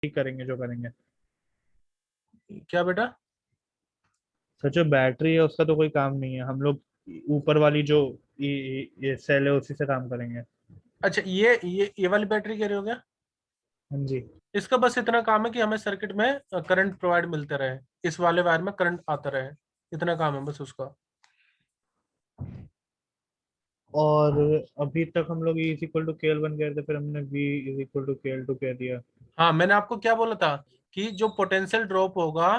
ठीक करेंगे जो करेंगे। क्या बेटा? सर जो बैटरी है उसका तो कोई काम नहीं है, हम लोग ऊपर वाली जो ये सेल है उसी से काम करेंगे। अच्छा, ये वाली बैटरी कह रहे हो क्या? हाँ जी। इसका बस इतना काम है कि हमें सर्किट में करंट प्रोवाइड मिलते रहे, इस वाले वायर में करंट आता रहे, इतना काम है बस उसका। और अभी तक हम लोग E इज इक्वल टू के एल वन कह रहे थे, फिर हमने V इज इक्वल टू के एल टू कह दिया। हाँ, मैंने आपको क्या बोला था कि जो पोटेंशियल ड्रॉप होगा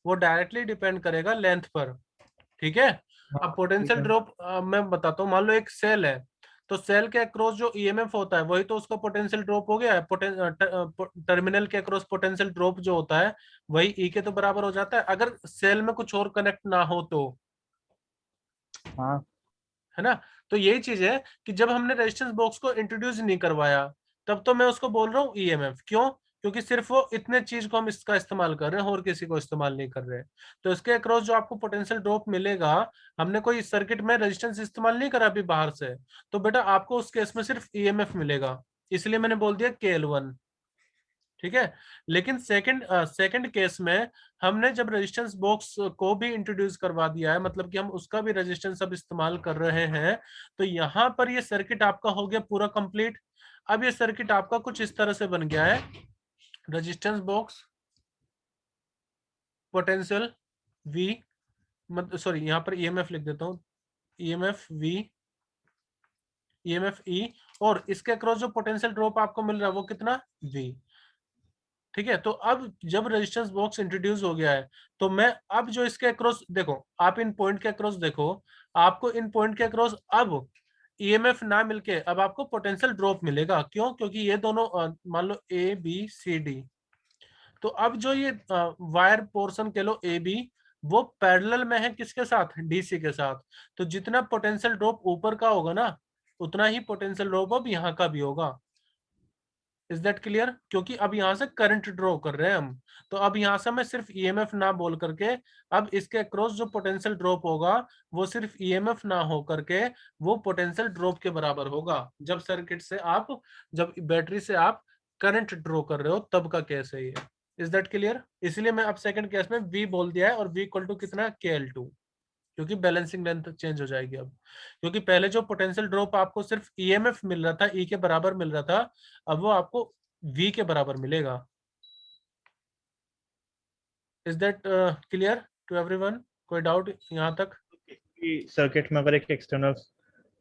वो डायरेक्टली डिपेंड करेगा लेंथ पर। ठीक है। हाँ अब ठीक पोटेंशियल है। ड्रॉप मैं बताता हूँ। मान लो एक सेल है, तो सेल के अक्रॉस जो ईएमएफ होता है वही तो उसका पोटेंशियल ड्रॉप हो गया है। टर्मिनल के अक्रॉस पोटेंशियल ड्रॉप जो होता है वही ई के तो बराबर हो जाता है, अगर सेल में कुछ और कनेक्ट ना हो तो। हाँ है ना? तो यही चीज है कि जब हमने रेजिस्टेंस बॉक्स को इंट्रोड्यूस नहीं करवाया तब तो मैं उसको बोल रहा हूँ ईएमएफ। क्यों? क्योंकि सिर्फ वो इतने चीज को हम इसका इस्तेमाल कर रहे हैं और किसी को इस्तेमाल नहीं कर रहे। तो इसके अक्रॉस जो आपको पोटेंशियल ड्रॉप मिलेगा, हमने कोई सर्किट में रेजिस्टेंस इस्तेमाल नहीं करा अभी बाहर से, तो बेटा आपको उस केस में सिर्फ ईएमएफ मिलेगा। इसलिए मैंने बोल दिया KL1। ठीक है। लेकिन सेकंड केस में हमने जब रेजिस्टेंस बॉक्स को भी इंट्रोड्यूस करवा दिया है, मतलब कि हम उसका भी रेजिस्टेंस अब इस्तेमाल कर रहे हैं, तो यहां पर ये सर्किट आपका हो गया पूरा कंप्लीट। अब ये सर्किट आपका कुछ इस तरह से बन गया है। रेजिस्टेंस बॉक्स, पोटेंशियल V, मतलब सॉरी यहाँ पर ईएमएफ लिख देता हूँ, ईएमएफ V, ईएमएफ E, और इसके अक्रॉस जो पोटेंशियल ड्रॉप आपको मिल रहा है वो कितना V। ठीक है। तो अब जब रेजिस्टेंस बॉक्स इंट्रोड्यूस हो गया है, तो मैं अब जो इसके अक्रॉस देखो, आप इन पॉइंट के अक्रॉस देखो, आपको इन पॉइंट के अक्रॉस अब ईएमएफ ना मिलके अब आपको पोटेंशियल ड्रॉप मिलेगा। क्यों? क्योंकि ये दोनों मान लो ABCD, तो अब जो ये वायर पोर्शन के लो AB, वो पैरेलल में है किसके साथ? DC के साथ। तो जितना पोटेंशियल ड्रॉप ऊपर का होगा ना, उतना ही पोटेंशियल ड्रॉप अब यहाँ का भी होगा। Is that clear? क्योंकि अब यहां से करंट ड्रॉ कर रहे हैं हम, तो अब यहां से मैं सिर्फ ईएमएफ ना बोल करके अब इसके अक्रॉस जो पोटेंशियल ड्रॉप होगा वो सिर्फ ईएमएफ ना हो करके वो पोटेंशियल ड्रॉप के बराबर होगा, जब सर्किट से आप, जब बैटरी से आप करंट ड्रॉ कर रहे हो तब का केस है ये। Is that clear? इसलिए मैं अब सेकंड केस में V बोल दिया है, और V इक्वल टू कितना? KL2, क्योंकि बैलेंसिंग लेंथ चेंज हो जाएगी अब। क्योंकि पहले जो पोटेंशियल ड्रॉप आपको सिर्फ ईएमएफ मिल रहा था, ई के बराबर मिल रहा था, अब वो आपको वी के बराबर मिलेगा। Is that clear to everyone? कोई डाउट यहाँ तक? सर्किट में अगर एक एक्सटर्नल,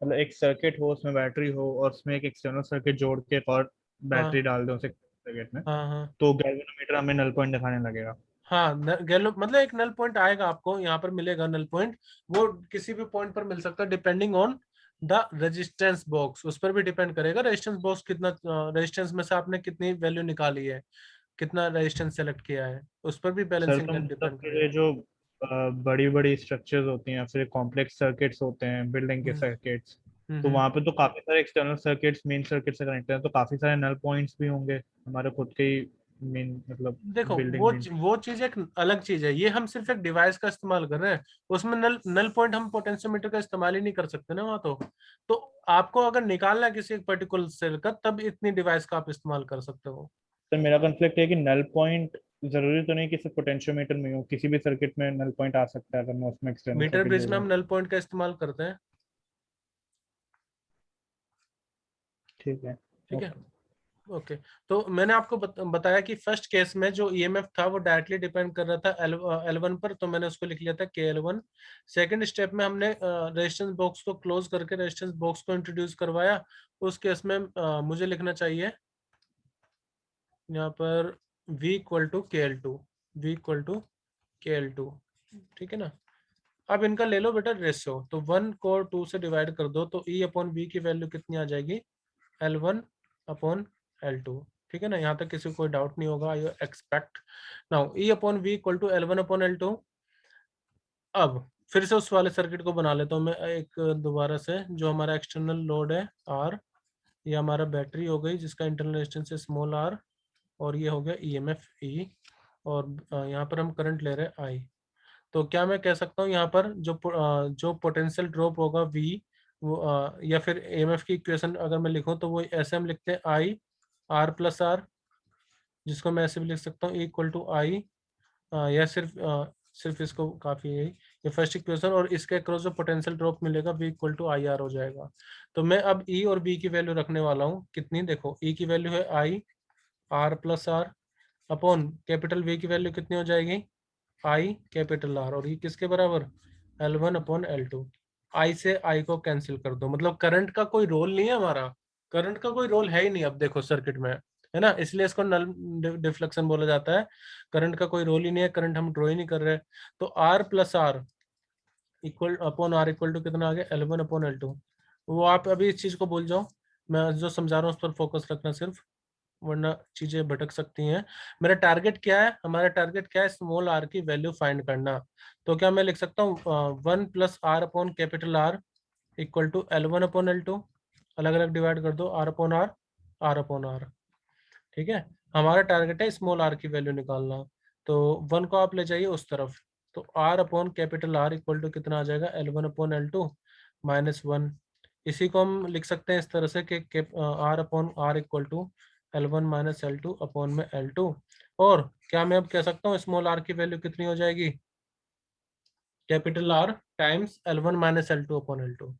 मतलब एक सर्किट हो उसमें बैटरी हो और उसमें एक एक्सटर्नल सर्किट जोड़ के एक और बैटरी हाँ डाल दो उस सर्किट में, हाँ हाँ तो गैल्वेनोमीटर हमें नल पॉइंट दिखाने लगेगा। हाँ। गैलो मतलब एक नल पॉइंट आएगा आपको यहाँ पर मिलेगा, नल पॉइंट। वो किसी भी पॉइंट पर मिल सकता है depending on the resistance box. उस पर भी डिपेंड करेगा रेजिस्टेंस बॉक्स कितना, रेजिस्टेंस में से आपने कितनी वैल्यू निकाली है, कितना रेजिस्टेंस सेलेक्ट किया है, उस पर भी सर बैलेंसिंग तो लेंथ मतलब डिपेंड फिर ये करेगा। जो बड़ी बड़ी स्ट्रक्चर्स होती हैं या फिर कॉम्प्लेक्स सर्किट्स होते हैं बिल्डिंग के हम्म सर्किट्स, तो हम्म। वहाँ पे तो काफी सारे एक्सटर्नल सर्किट्स मेन सर्किट से कनेक्टेड हैं, तो काफी सारे नल पॉइंट्स भी होंगे हमारे खुद के ही मेन, मतलब देखो बिल्डिंग वो में। वो चीज एक अलग चीज है, ये हम सिर्फ एक डिवाइस का इस्तेमाल कर रहे हैं। उसमें नल नल पॉइंट हम पोटेंशियोमीटर का इस्तेमाल ही नहीं कर सकते ना वहाँ तो आपको अगर निकालना है किसी एक पर्टिकुलर सेल का, तब इतनी डिवाइस का आप इस्तेमाल कर सकते हो। तो मेरा कॉन्फ्लिक्ट है कि नल पॉइंट जरूरी तो नहीं कि सिर्फ पोटेंशियोमीटर में हो, किसी भी सर्किट में नल पॉइंट आ सकता है अगर मैं उसमें एक्सटर्नल मीटर सर्किट ब्रिज में जोड़ूं। हम नल पॉइंट का इस्तेमाल करते हैं। ठीक है। ठीक है। ओके। ओके। तो मैंने आपको बताया कि फर्स्ट केस में जो ईएमएफ था वो डायरेक्टली डिपेंड कर रहा था L1 पर, तो मैंने उसको लिख लिया था KL1। सेकंड स्टेप में हमने रेजिस्टेंस बॉक्स को क्लोज करके रेजिस्टेंस बॉक्स को इंट्रोड्यूस करवाया। उस केस में मुझे लिखना चाहिए यहाँ पर V equal to KL2, V equal to KL2। ठीक है ना? अब इनका ले लो बेटा रेशियो, तो 1 को 2 से डिवाइड कर दो, तो E अपॉन V की वैल्यू कितनी आ जाएगी? L1 upon L2। ठीक है ना? यहाँ तक किसी को कोई डाउट नहीं होगा, I expect. Now E upon V equal to L1 upon L2। अब फिर से उस वाले सर्किट को बना लेता हूँ मैं एक दोबारा से। जो हमारा एक्सटर्नल लोड है R, ये हमारा बैटरी हो गई जिसका इंटरनल रेजिस्टेंस है स्मॉल r, और ये हो गया ईएमएफ E, और यहाँ पर हम करंट ले रहे हैं I। तो क्या मैं कह सकता हूँ यहाँ पर जो पोटेंशियल ड्रॉप होगा V, वो या फिर ईएमएफ की इक्वेशन अगर मैं लिखूं तो वो ऐसे हम लिखते हैं I R प्लस R। जिसको मैं ऐसे भी लिख सकता हूँ इक्वल टू आई, या सिर्फ इसको काफी है ये फर्स्ट इक्वेशन, और इसके अक्रॉस जो पोटेंशियल ड्रॉप मिलेगा V equal to I R हो जाएगा। तो मैं अब E और B की वैल्यू रखने वाला हूँ कितनी, देखो E की वैल्यू है I R plus R upon capital V की वैल्यू कितनी हो जाएगी, आई कैपिटल आर, और ये किसके बराबर, L1 अपॉन L2। आई से आई को कैंसिल कर दो, मतलब करंट का कोई रोल नहीं है हमारा, करंट का कोई रोल है ही नहीं अब देखो सर्किट में, है ना, इसलिए इसको नल डिफ्लेक्शन बोला जाता है। करंट का कोई रोल ही नहीं है, करंट हम ड्रॉ ही नहीं कर रहे। तो R plus R equal upon R equal to कितना आ गया, L1 अपॉन L2। वो आप अभी इस चीज को भूल जाओ, मैं जो समझा रहा हूँ उस पर फोकस रखना सिर्फ, वरना चीजें भटक सकती हैं। मेरा टारगेट क्या है, हमारा टारगेट क्या है, स्मॉल आर की वैल्यू फाइंड करना। तो क्या मैं लिख सकता हूँ 1 plus R upon capital R equal to L1 upon L2, अलग अलग डिवाइड कर दो, आर अपॉन आर। ठीक है, हमारा टारगेट है स्मॉल आर की वैल्यू निकालना। तो 1 को आप ले जाइए उस तरफ, तो R upon capital R equal to कितना आ जाएगा, L1 अपॉन L2 माइनस 1। इसी को हम लिख सकते हैं इस तरह से कि R upon R equal to L1 minus L2 upon में L2। और क्या मैं अब कह सकता हूँ स्मॉल आर की वैल्यू कितनी हो जाएगी, capital R times L1 minus L2 upon L2।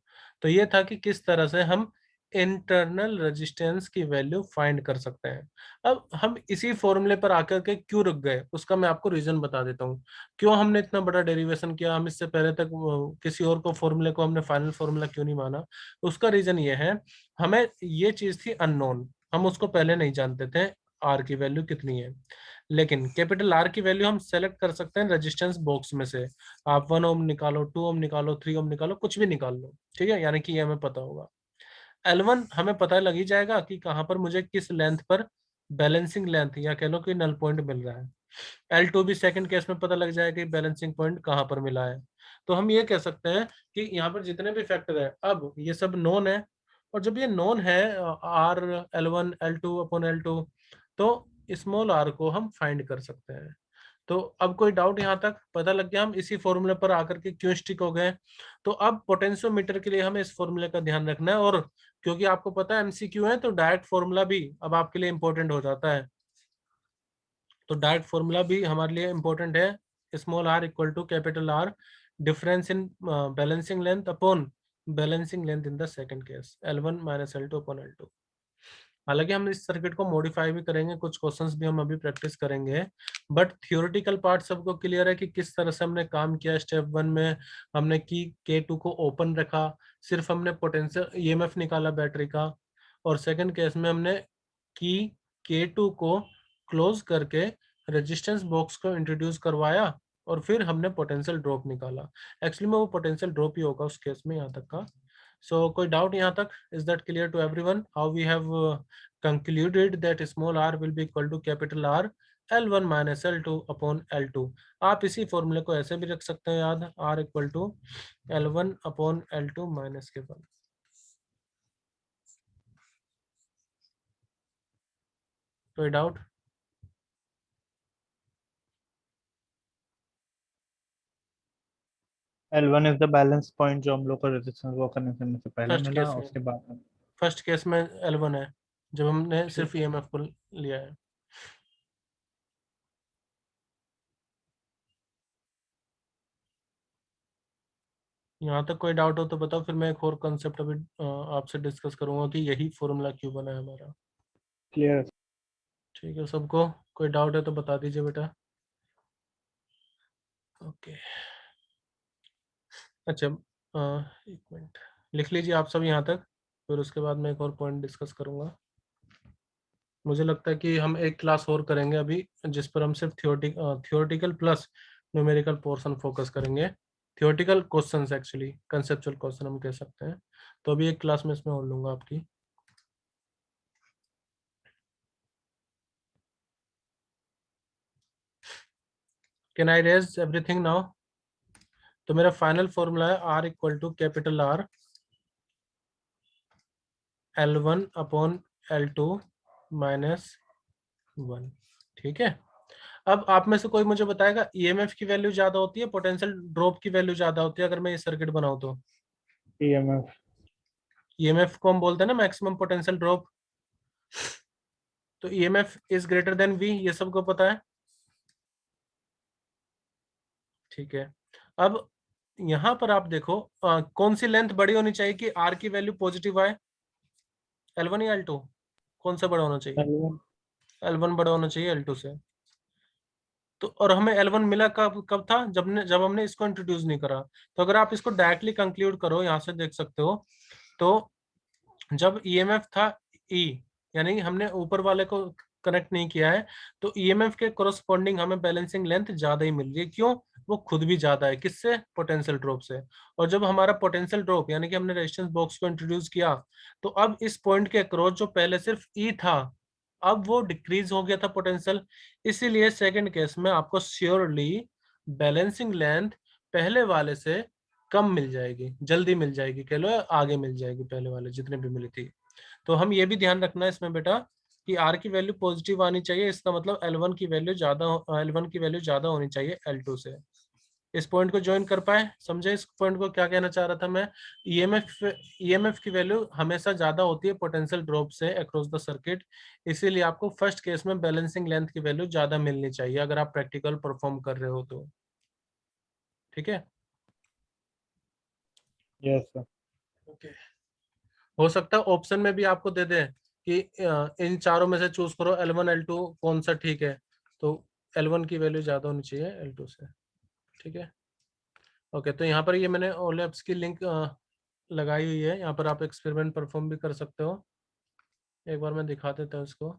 तो ये था कि किस तरह से हम इंटरनल रेजिस्टेंस की वैल्यू फाइंड कर सकते हैं। अब हम इसी फॉर्मूले पर आकर के क्यों रुक गए, उसका मैं आपको रीजन बता देता हूँ। क्यों हमने इतना बड़ा डेरिवेशन किया, हम इससे पहले तक किसी और को फॉर्मूले को हमने फाइनल फॉर्मूला क्यों नहीं माना। उसका रीजन ये है, हमें ये चीज थी अननोन, हम उसको पहले नहीं जानते थे आर की वैल्यू कितनी है। लेकिन कैपिटल आर की वैल्यू हम सेलेक्ट कर सकते हैं रेजिस्टेंस बॉक्स में से। आप 1 ओम निकालो, 2 ओम निकालो, 3 ओम निकालो, कुछ भी निकाल लो, ठीक है, यानी कि ये हमें पता होगा। L1 हमें पता लग ही जाएगा कि कहां पर मुझे किस लेंथ पर बैलेंसिंग लेंथ या कह लो कि नल पॉइंट मिल रहा है। L2 भी सेकंड केस में पता लग जाएगा कि बैलेंसिंग पॉइंट कहां पर मिला है। तो हम ये कह सकते हैं कि यहाँ पर जितने भी फैक्टर है अब ये सब नोन है, और जब ये नोन है are L1 L2 upon L2, तो स्मॉल आर को हम फाइंड कर सकते हैं। तो अब कोई डाउट यहाँ तक पता लग गया हम इसी फॉर्मूले पर आकर के क्यों स्टिक हो गए। तो अब पोटेंशियोमीटर के लिए हमें इस फॉर्मूले का ध्यान रखना है, और क्योंकि आपको पता है एमसीक्यू है तो डायरेक्ट फॉर्मूला भी अब आपके लिए इंपॉर्टेंट हो जाता है। तो डायरेक्ट फॉर्मूला भी हमारे लिए इंपॉर्टेंट है, small R equal to capital R difference in balancing length upon balancing length in the second case L1 minus L2 upon L2। हालांकि हम इस सर्किट को मॉडिफाई भी करेंगे, कुछ क्वेश्चंस भी हम अभी प्रैक्टिस करेंगे, बट थियोरेटिकल पार्ट सबको क्लियर है कि किस तरह से हमने काम किया। स्टेप 1 में हमने की K2 को ओपन रखा, सिर्फ हमने पोटेंशियल ईएमएफ निकाला बैटरी का, और सेकंड केस में हमने की K2 को क्लोज करके रेजिस्टेंस बॉक्स को इंट्रोड्यूस करवाया, और फिर हमने पोटेंशियल ड्रॉप निकाला। एक्चुअली में वो पोटेंशियल ड्रॉप ही होगा उस केस में यहाँ तक का। सो कोई डाउट यहाँ तक, is that clear to everyone how we have concluded that small r will be equal to capital R L1 minus L2 upon L2। आप इसी फॉर्मूले को ऐसे भी रख सकते हैं याद, R equal to L1 upon L2 minus के 1। कोई doubt? L1 is the balance point जो हम लोग को रेजिस्टेंस वो करने से पहले फर्स्ट मिला, केस में, उसके बाद फर्स्ट केस में L1 है जब हमने ठीक सिर्फ है। ईएमएफ को लिया है। यहाँ तक कोई डाउट हो तो बताओ, फिर मैं एक और कंसेप्ट अभी आपसे डिस्कस करूंगा कि यही फॉर्मूला क्यों बना है हमारा। क्लियर। ठीक है सबको, कोई डाउट है तो बता दीजिए बेटा। ओके अच्छा, एक मिनट लिख लीजिए आप सब यहाँ तक, फिर उसके बाद मैं एक और पॉइंट डिस्कस करूंगा। मुझे लगता है कि हम एक क्लास और करेंगे अभी, जिस पर हम सिर्फ theoretical plus numerical portion focus करेंगे। Theoretical questions actually conceptual question हम कह सकते हैं। तो अभी एक क्लास में इसमें और लूंगा आपकी। Can I raise everything now? तो मेरा फाइनल फॉर्मूला है R equal to capital R L1 upon L2 minus 1। ठीक है, अब आप में से कोई मुझे बताएगा ईएमएफ की वैल्यू ज्यादा होती है, पोटेंशियल ड्रॉप की वैल्यू ज्यादा होती है अगर मैं ये सर्किट बनाऊं तो? EMF। ईएमएफ को हम बोलते हैं ना मैक्सिमम पोटेंशियल ड्रॉप, तो EMF is greater than V, ये सबको पता है, ठीक है। अब यहां पर आप देखो कौन सी लेंथ बड़ी होनी चाहिए कि R की वैल्यू पॉजिटिव आए, L1 या L2, कौन सा बड़ा होना चाहिए? L1। L1 बड़ा होना चाहिए L2 से। तो और हमें L1 मिला कब कब था, जब हमने इसको इंट्रोड्यूस नहीं करा। तो अगर आप इसको डायरेक्टली कंक्लूड करो, यहां से देख सकते हो, तो जब EMF था E, यानी हमने ऊपर वाले को कनेक्ट नहीं किया है, तो EMF के कोरस्पॉन्डिंग हमें बैलेंसिंग लेंथ ज्यादा ही मिल रही है। क्यों? वो खुद भी ज्यादा है, किससे? पोटेंशियल ड्रॉप से। और जब हमारा पोटेंशियल ड्रॉप यानी कि हमने रेजिस्टेंस बॉक्स को इंट्रोड्यूस किया, तो अब इस पॉइंट के अक्रॉस जो पहले सिर्फ E था, अब वो डिक्रीज हो गया था पोटेंशियल। इसीलिए सेकंड केस में आपको श्योरली बैलेंसिंग लेंथ पहले वाले से कम मिल जाएगी, जल्दी मिल जाएगी, कह लो आगे मिल जाएगी पहले वाले जितने भी मिली थी। तो हम ये भी ध्यान रखना है इसमें बेटा कि R की वैल्यू पॉजिटिव आनी चाहिए, इसका मतलब L1 की वैल्यू ज्यादा होनी चाहिए L2 से। इस पॉइंट को ज्वाइन कर पाए, समझे इस पॉइंट को क्या कहना चाह रहा था मैं? EMF की वैल्यू हमेशा ज्यादा होती है पोटेंशियल ड्रॉप से अक्रॉस द सर्किट, इसीलिए आपको फर्स्ट केस में बैलेंसिंग लेंथ की वैल्यू ज्यादा मिलनी चाहिए अगर आप प्रैक्टिकल परफॉर्म कर रहे हो तो, ठीक है। Yes sir. ओके, हो सकता है ऑप्शन में भी आपको दे दे कि इन चारों में से चूज करो L1 L2 कौन सा ठीक है, तो L1 की वैल्यू ज्यादा होनी चाहिए L2 से, ठीक है। ओके, तो यहाँ पर ये मैंने ओलैप्स की लिंक लगाई हुई है, यहाँ पर आप एक्सपेरिमेंट परफॉर्म भी कर सकते हो। एक बार मैं दिखा देता हूँ इसको।